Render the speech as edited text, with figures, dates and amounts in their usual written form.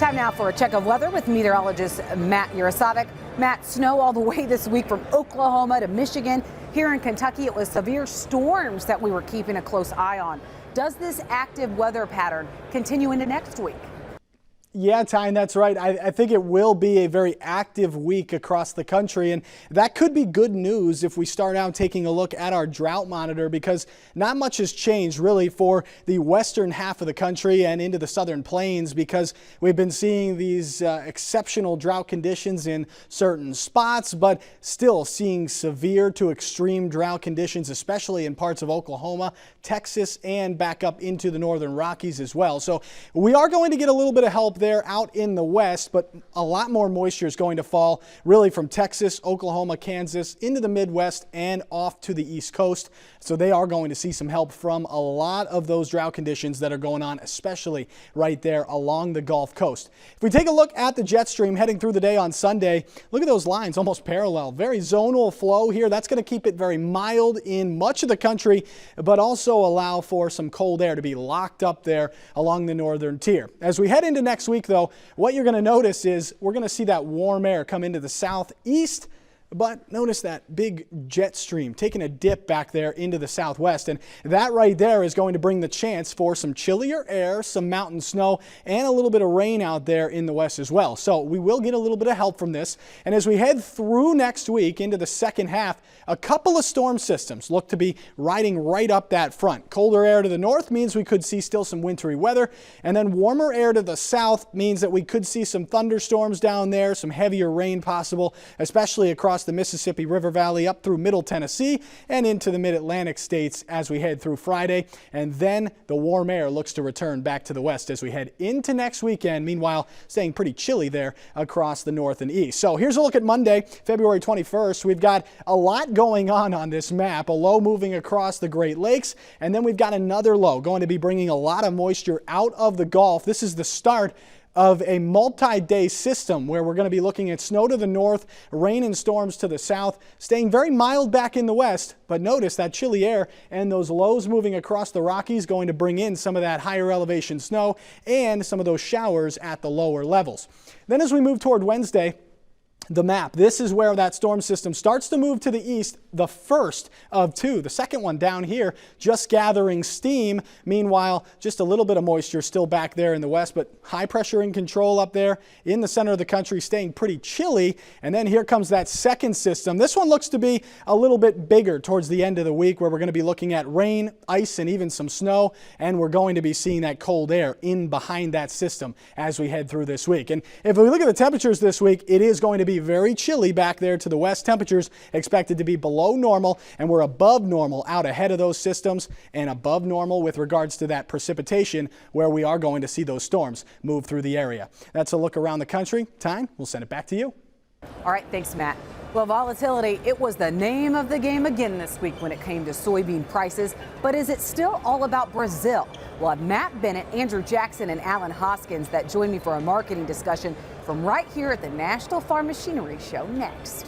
Time now for a check of weather with meteorologist Matt Yurosavik. Matt, snow all the way this week from Oklahoma to Michigan. Here in Kentucky, it was severe storms that we were keeping a close eye on. Does this active weather pattern continue into next week? Yeah, Tyne, that's right. I think it will be a very active week across the country, and that could be good news if we start out taking a look at our drought monitor, because not much has changed really for the western half of the country and into the southern plains, because we've been seeing these exceptional drought conditions in certain spots, but still seeing severe to extreme drought conditions, especially in parts of Oklahoma, Texas, and back up into the northern Rockies as well. So we are going to get a little bit of help there out in the west, but a lot more moisture is going to fall really from Texas, Oklahoma, Kansas into the Midwest and off to the East Coast. So they are going to see some help from a lot of those drought conditions that are going on, especially right there along the Gulf Coast. If we take a look at the jet stream heading through the day on Sunday, look at those lines almost parallel. Very zonal flow here. That's going to keep it very mild in much of the country, but also allow for some cold air to be locked up there along the northern tier. As we head into next week, though, what you're going to notice is we're going to see that warm air come into the southeast. But notice that big jet stream taking a dip back there into the southwest, and that right there is going to bring the chance for some chillier air, some mountain snow, and a little bit of rain out there in the west as well. So we will get a little bit of help from this. And as we head through next week into the second half, a couple of storm systems look to be riding right up that front. Colder air to the north means we could see still some wintry weather, and then warmer air to the south means that we could see some thunderstorms down there, some heavier rain possible, especially across the Mississippi River Valley up through Middle Tennessee and into the mid-Atlantic states as we head through Friday. And then the warm air looks to return back to the west as we head into next weekend. Meanwhile, staying pretty chilly there across the north and east. So here's a look at Monday, February 21st. We've got a lot going on this map. A low moving across the Great Lakes, and then we've got another low going to be bringing a lot of moisture out of the Gulf. This is the start of a multi-day system where we're going to be looking at snow to the north, rain and storms to the south, staying very mild back in the west. But notice that chilly air and those lows moving across the Rockies going to bring in some of that higher elevation snow and some of those showers at the lower levels. Then as we move toward Wednesday, the map. This is where that storm system starts to move to the east, the first of two. The second one down here just gathering steam. Meanwhile, just a little bit of moisture still back there in the west, but high pressure in control up there in the center of the country, staying pretty chilly. And then here comes that second system. This one looks to be a little bit bigger towards the end of the week, where we're going to be looking at rain, ice, and even some snow. And we're going to be seeing that cold air in behind that system as we head through this week. And if we look at the temperatures this week, it is going to be very chilly back there to the west. Temperatures expected to be below normal, and we're above normal out ahead of those systems and above normal with regards to that precipitation, where we are going to see those storms move through the area. That's a look around the country. Tyne, we'll send it back to you. All right, thanks, Matt. Well, volatility, it was the name of the game again this week when it came to soybean prices. But is it still all about Brazil? We'll have Matt Bennett, Andrew Jackson, and Alan Hoskins that join me for a marketing discussion from right here at the National Farm Machinery Show next.